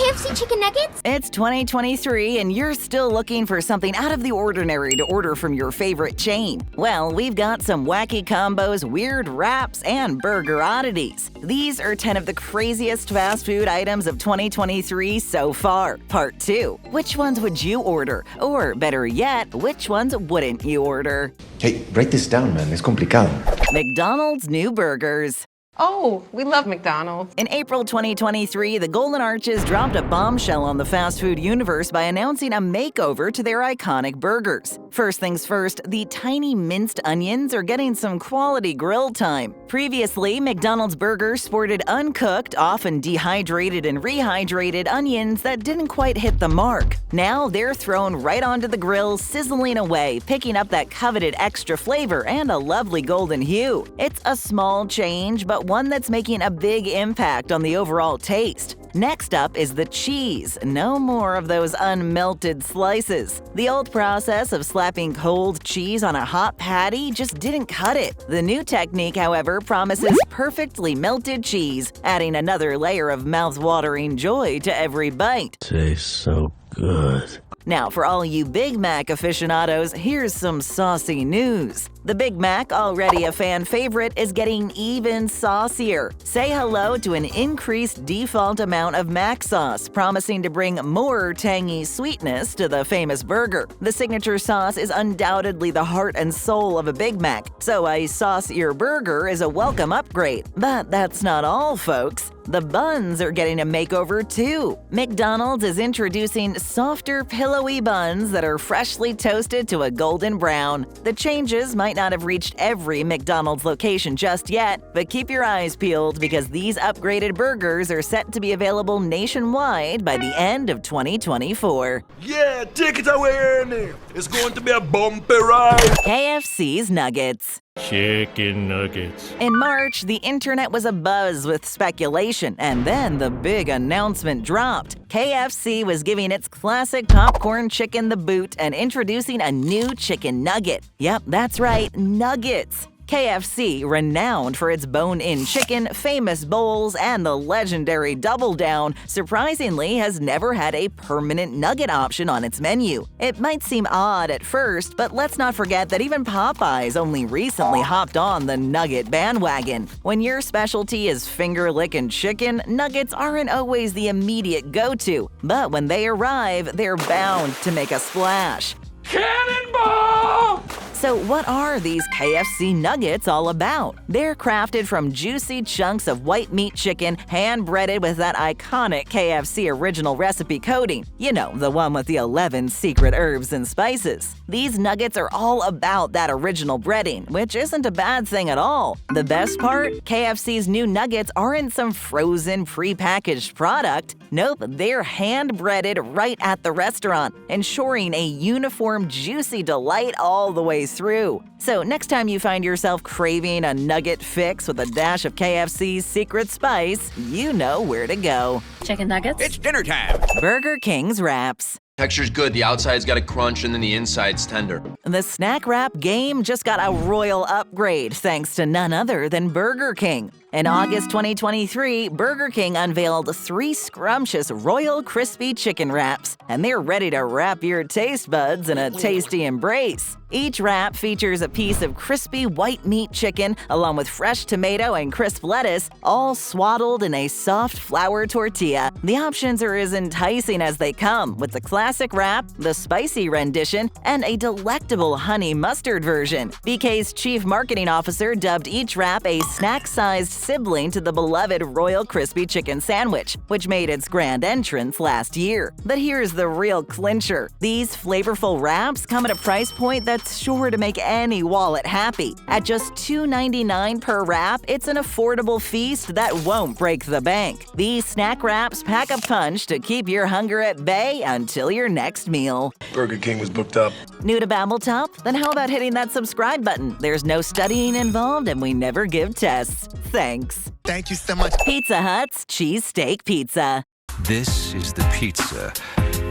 KFC chicken nuggets? It's 2023 and you're still looking for something out of the ordinary to order from your favorite chain. Well, we've got some wacky combos, weird wraps, and burger oddities. These are 10 of the craziest fast food items of 2023 so far. Part 2. Which ones would you order? Or better yet, which ones wouldn't you order? Hey, write this down, man. Es complicado. McDonald's new burgers. Oh, we love McDonald's. In April 2023, the Golden Arches dropped a bombshell on the fast food universe by announcing a makeover to their iconic burgers. First things first, the tiny minced onions are getting some quality grill time. Previously, McDonald's burgers sported uncooked, often dehydrated and rehydrated onions that didn't quite hit the mark. Now they're thrown right onto the grill, sizzling away, picking up that coveted extra flavor and a lovely golden hue. It's a small change, but one that's making a big impact on the overall taste. Next up is the cheese. No more of those unmelted slices. The old process of slapping cold cheese on a hot patty just didn't cut it. The new technique, however, promises perfectly melted cheese, adding another layer of mouth-watering joy to every bite. Tastes so good. Now, for all you Big Mac aficionados, here's some saucy news. The Big Mac, already a fan favorite, is getting even saucier. Say hello to an increased default amount of Mac sauce, promising to bring more tangy sweetness to the famous burger. The signature sauce is undoubtedly the heart and soul of a Big Mac, so a saucier burger is a welcome upgrade. But that's not all, folks. The buns are getting a makeover too. McDonald's is introducing softer, pillowy buns that are freshly toasted to a golden brown. The changes might not have reached every McDonald's location just yet, but keep your eyes peeled because these upgraded burgers are set to be available nationwide by the end of 2024. Yeah, take it away, Ernie. It's going to be a bumpy ride. KFC's Nuggets. Chicken nuggets. In March, the internet was abuzz with speculation, and then the big announcement dropped. KFC was giving its classic popcorn chicken the boot and introducing a new chicken nugget. Yep, that's right, nuggets. KFC, renowned for its bone-in chicken, famous bowls, and the legendary Double Down, surprisingly has never had a permanent nugget option on its menu. It might seem odd at first, but let's not forget that even Popeyes only recently hopped on the nugget bandwagon. When your specialty is finger-licking chicken, nuggets aren't always the immediate go-to, but when they arrive, they're bound to make a splash. Cannonball! So what are these KFC nuggets all about? They're crafted from juicy chunks of white meat chicken, hand-breaded with that iconic KFC original recipe coating. You know, the one with the 11 secret herbs and spices. These nuggets are all about that original breading, which isn't a bad thing at all. The best part? KFC's new nuggets aren't some frozen, pre-packaged product. Nope, they're hand-breaded right at the restaurant, ensuring a uniform, juicy delight all the way through. So next time you find yourself craving a nugget fix with a dash of KFC's secret spice, you know where to go. Chicken nuggets? It's dinner time. Burger King's Wraps. Texture's good, the outside's got a crunch and then the inside's tender. The snack wrap game just got a royal upgrade thanks to none other than Burger King. In August 2023, Burger King unveiled 3 scrumptious Royal Crispy Chicken Wraps, and they're ready to wrap your taste buds in a tasty embrace. Each wrap features a piece of crispy white meat chicken along with fresh tomato and crisp lettuce, all swaddled in a soft flour tortilla. The options are as enticing as they come, with the classic wrap, the spicy rendition, and a delectable honey mustard version. BK's chief marketing officer dubbed each wrap a snack-sized sibling to the beloved Royal Crispy Chicken Sandwich, which made its grand entrance last year. But here's the real clincher. These flavorful wraps come at a price point that's sure to make any wallet happy. At just $2.99 per wrap, it's an affordable feast that won't break the bank. These snack wraps pack a punch to keep your hunger at bay until your next meal. Burger King was booked up. New to BabbleTop? Then how about hitting that subscribe button? There's no studying involved and we never give tests. Thanks. Thank you so much. Pizza Hut's Cheesesteak Pizza. This is the pizza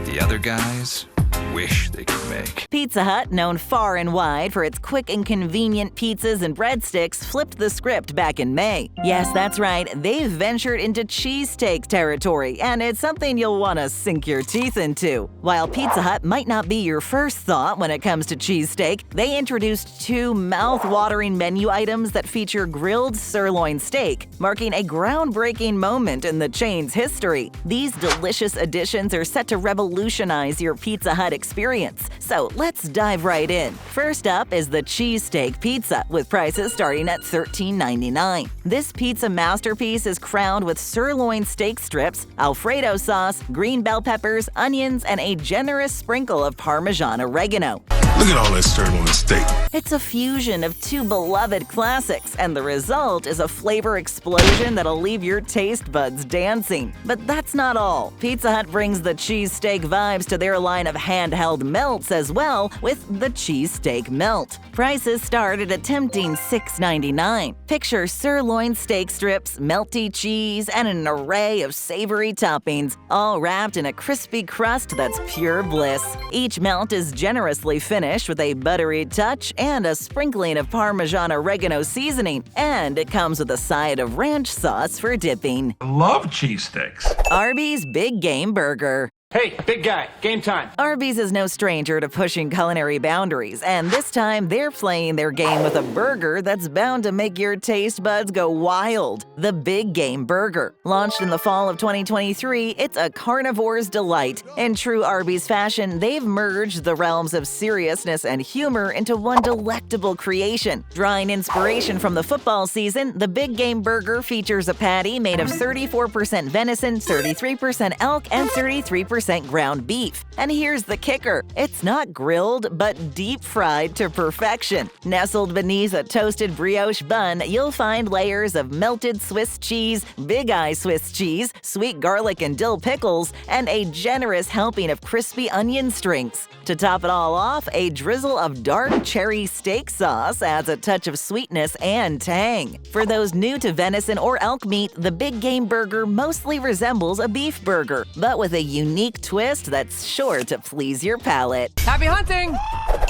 the other guys wish they could make. Pizza Hut, known far and wide for its quick and convenient pizzas and breadsticks, flipped the script back in May. Yes, that's right, they've ventured into cheesesteak territory, and it's something you'll want to sink your teeth into. While Pizza Hut might not be your first thought when it comes to cheesesteak, they introduced two mouth-watering menu items that feature grilled sirloin steak, marking a groundbreaking moment in the chain's history. These delicious additions are set to revolutionize your Pizza Hut experience, so let's dive right in. First up is the cheesesteak pizza, with prices starting at $13.99. This pizza masterpiece is crowned with sirloin steak strips, Alfredo sauce, green bell peppers, onions, and a generous sprinkle of Parmesan oregano. Look at all that sirloin steak. It's a fusion of two beloved classics, and the result is a flavor explosion that'll leave your taste buds dancing. But that's not all. Pizza Hut brings the cheesesteak vibes to their line of handheld melts as well, with the cheesesteak melt. Prices start at a tempting $6.99. Picture sirloin steak strips, melty cheese, and an array of savory toppings, all wrapped in a crispy crust that's pure bliss. Each melt is generously finished with a buttery touch and a sprinkling of Parmesan oregano seasoning, and it comes with a side of ranch sauce for dipping. I love cheesesteaks. Arby's Big Game Burger. Hey, big guy, game time. Arby's is no stranger to pushing culinary boundaries, and this time they're playing their game with a burger that's bound to make your taste buds go wild. The Big Game Burger. Launched in the fall of 2023, it's a carnivore's delight. In true Arby's fashion, they've merged the realms of seriousness and humor into one delectable creation. Drawing inspiration from the football season, the Big Game Burger features a patty made of 34% venison, 33% elk, and 33% ground beef. And here's the kicker. It's not grilled, but deep fried to perfection. Nestled beneath a toasted brioche bun, you'll find layers of melted Swiss cheese, Big Eye Swiss cheese, sweet garlic and dill pickles, and a generous helping of crispy onion strings. To top it all off, a drizzle of dark cherry steak sauce adds a touch of sweetness and tang. For those new to venison or elk meat, the Big Game Burger mostly resembles a beef burger, but with a unique twist that's sure to please your palate. Happy hunting!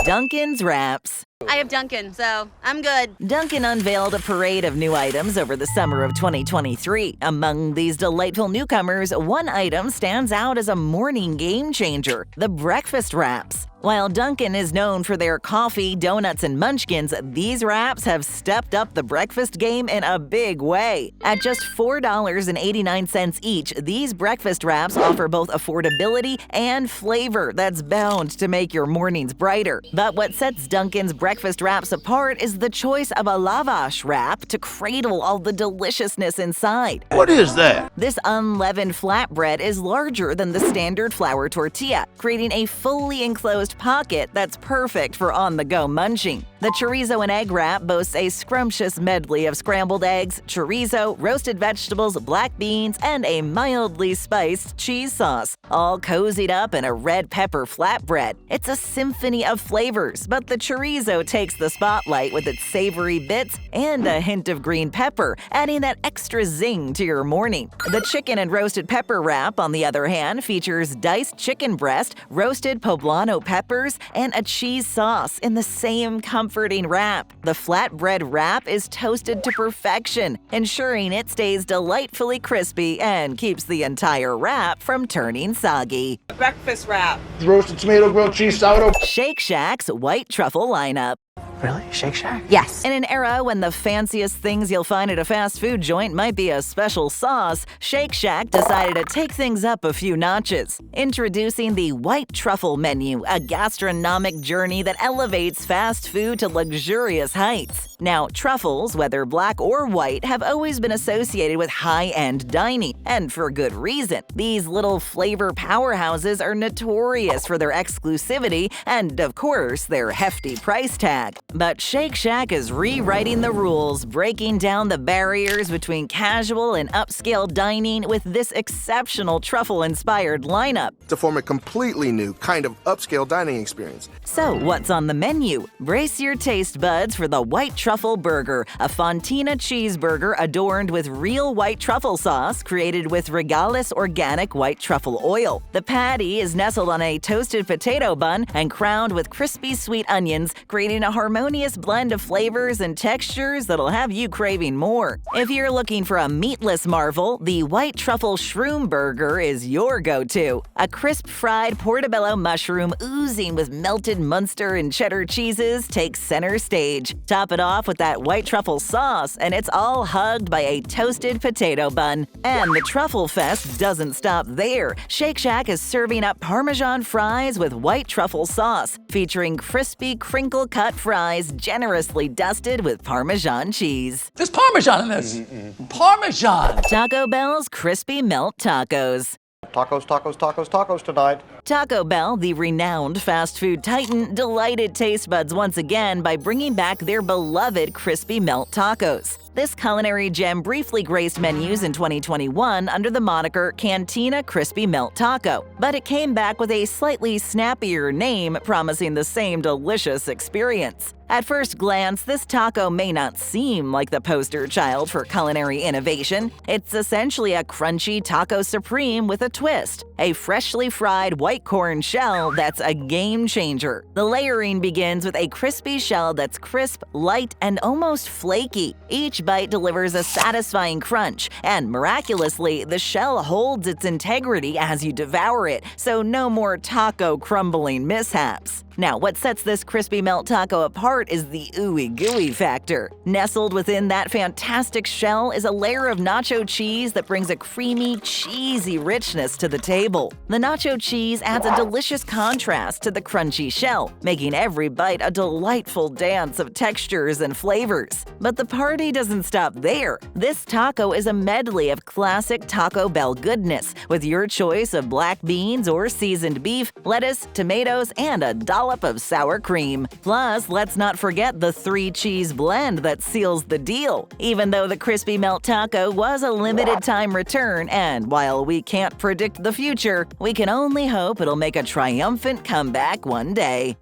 Dunkin's Wraps. I have Dunkin, so I'm good. Dunkin unveiled a parade of new items over the summer of 2023. Among these delightful newcomers, one item stands out as a morning game changer: the breakfast wraps. While Dunkin is known for their coffee, donuts, and munchkins, these wraps have stepped up the breakfast game in a big way. At just $4.89 each, these breakfast wraps offer both affordability and flavor that's bound to make your mornings brighter. But what sets Dunkin's breakfast wraps apart is the choice of a lavash wrap to cradle all the deliciousness inside. What is that? This unleavened flatbread is larger than the standard flour tortilla, creating a fully enclosed pocket that's perfect for on-the-go munching. The chorizo and egg wrap boasts a scrumptious medley of scrambled eggs, chorizo, roasted vegetables, black beans, and a mildly spiced cheese sauce, all cozied up in a red pepper flatbread. It's a symphony of flavors, but the chorizo takes the spotlight with its savory bits and a hint of green pepper, adding that extra zing to your morning. The chicken and roasted pepper wrap, on the other hand, features diced chicken breast, roasted poblano peppers, and a cheese sauce in the same comforting wrap. The flatbread wrap is toasted to perfection, ensuring it stays delightfully crispy and keeps the entire wrap from turning soggy. Breakfast wrap. Roasted tomato, grilled cheese, sourdough. Shake Shack's White Truffle lineup. Really? Shake Shack? Yes. In an era when the fanciest things you'll find at a fast food joint might be a special sauce, Shake Shack decided to take things up a few notches. Introducing the White Truffle menu, a gastronomic journey that elevates fast food to luxurious heights. Now, truffles, whether black or white, have always been associated with high-end dining, and for good reason. These little flavor powerhouses are notorious for their exclusivity and, of course, their hefty price tag. But Shake Shack is rewriting the rules, breaking down the barriers between casual and upscale dining with this exceptional truffle-inspired lineup. To form a completely new kind of upscale dining experience. So, what's on the menu? Brace your taste buds for the White Truffle Burger, a fontina cheeseburger adorned with real white truffle sauce created with Regalis organic white truffle oil. The patty is nestled on a toasted potato bun and crowned with crispy sweet onions, creating a harmonious blend of flavors and textures that'll have you craving more. If you're looking for a meatless marvel, the white truffle shroom burger is your go-to. A crisp fried portobello mushroom oozing with melted Munster and cheddar cheeses takes center stage. Top it off with that white truffle sauce, and it's all hugged by a toasted potato bun. And the Truffle Fest doesn't stop there. Shake Shack is serving up Parmesan fries with white truffle sauce, featuring crispy, crinkle-cut fries generously dusted with Parmesan cheese. There's Parmesan in this. Parmesan! Taco Bell's Crispy Melt Tacos. Tacos, tacos, tacos, tacos tonight. Taco Bell, the renowned fast food titan, delighted taste buds once again by bringing back their beloved Crispy Melt Tacos. This culinary gem briefly graced menus in 2021 under the moniker Cantina Crispy Melt Taco, but it came back with a slightly snappier name promising the same delicious experience. At first glance, this taco may not seem like the poster child for culinary innovation. It's essentially a crunchy taco supreme with a twist, a freshly fried white corn shell that's a game changer. The layering begins with a crispy shell that's crisp, light, and almost flaky. Each bite delivers a satisfying crunch, and miraculously, the shell holds its integrity as you devour it, so no more taco crumbling mishaps. Now, what sets this crispy melt taco apart is the ooey gooey factor. Nestled within that fantastic shell is a layer of nacho cheese that brings a creamy, cheesy richness to the table. The nacho cheese adds a delicious contrast to the crunchy shell, making every bite a delightful dance of textures and flavors. But the party doesn't stop there. This taco is a medley of classic Taco Bell goodness, with your choice of black beans or seasoned beef, lettuce, tomatoes, and a dollop of sour cream. Plus, let's not forget the 3-cheese blend that seals the deal. Even though the Crispy Melt Taco was a limited-time return, and while we can't predict the future, we can only hope it'll make a triumphant comeback one day.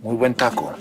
Muy buen taco.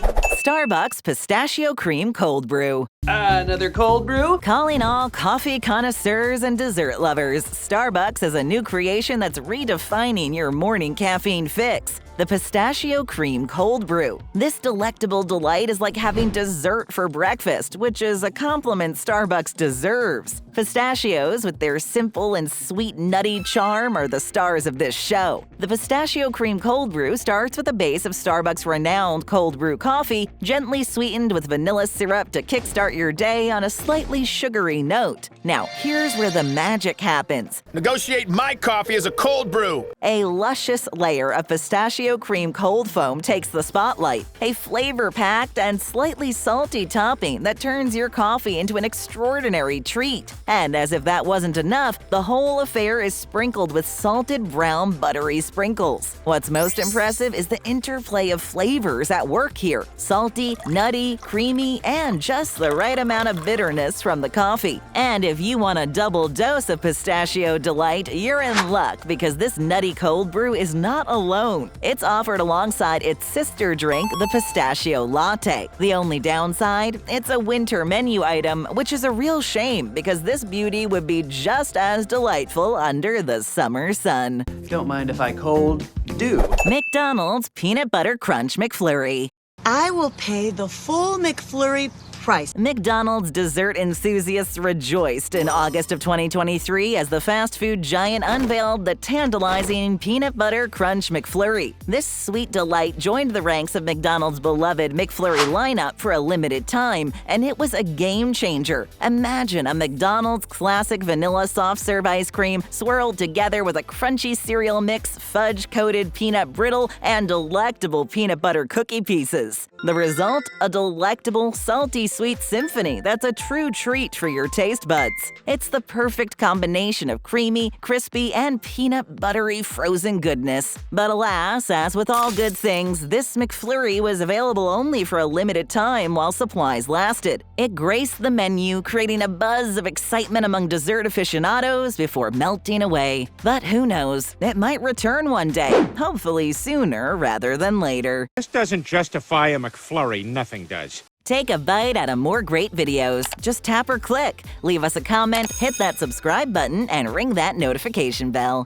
Starbucks Pistachio Cream Cold Brew. Another cold brew? Calling all coffee connoisseurs and dessert lovers, Starbucks is a new creation that's redefining your morning caffeine fix. The Pistachio Cream Cold Brew. This delectable delight is like having dessert for breakfast, which is a compliment Starbucks deserves. Pistachios, with their simple and sweet nutty charm, are the stars of this show. The Pistachio Cream Cold Brew starts with a base of Starbucks' renowned cold brew coffee, gently sweetened with vanilla syrup to kickstart your day on a slightly sugary note. Now, here's where the magic happens. Negotiate my coffee as a cold brew. A luscious layer of pistachio cream cold foam takes the spotlight, a flavor-packed and slightly salty topping that turns your coffee into an extraordinary treat. And as if that wasn't enough, the whole affair is sprinkled with salted brown buttery sprinkles. What's most impressive is the interplay of flavors at work here: salty, nutty, creamy, and just the right amount of bitterness from the coffee. And if you want a double dose of pistachio delight, you're in luck, because this nutty cold brew is not alone. It's offered alongside its sister drink, the Pistachio Latte. The only downside? It's a winter menu item, which is a real shame, because this beauty would be just as delightful under the summer sun. Don't mind if I cold do. McDonald's Peanut Butter Crunch McFlurry. I will pay the full McFlurry price. McDonald's dessert enthusiasts rejoiced in August of 2023 as the fast food giant unveiled the tantalizing Peanut Butter Crunch McFlurry. This sweet delight joined the ranks of McDonald's beloved McFlurry lineup for a limited time, and it was a game changer. Imagine a McDonald's classic vanilla soft serve ice cream swirled together with a crunchy cereal mix, fudge-coated peanut brittle, and delectable peanut butter cookie pieces. The result? A delectable, salty, sweet symphony that's a true treat for your taste buds. It's the perfect combination of creamy, crispy, and peanut buttery frozen goodness. But alas, as with all good things, this McFlurry was available only for a limited time while supplies lasted. It graced the menu, creating a buzz of excitement among dessert aficionados before melting away. But who knows, it might return one day, hopefully sooner rather than later. This doesn't justify a McFlurry, nothing does. Take a bite out of more great videos. Just tap or click. Leave us a comment, hit that subscribe button, and ring that notification bell.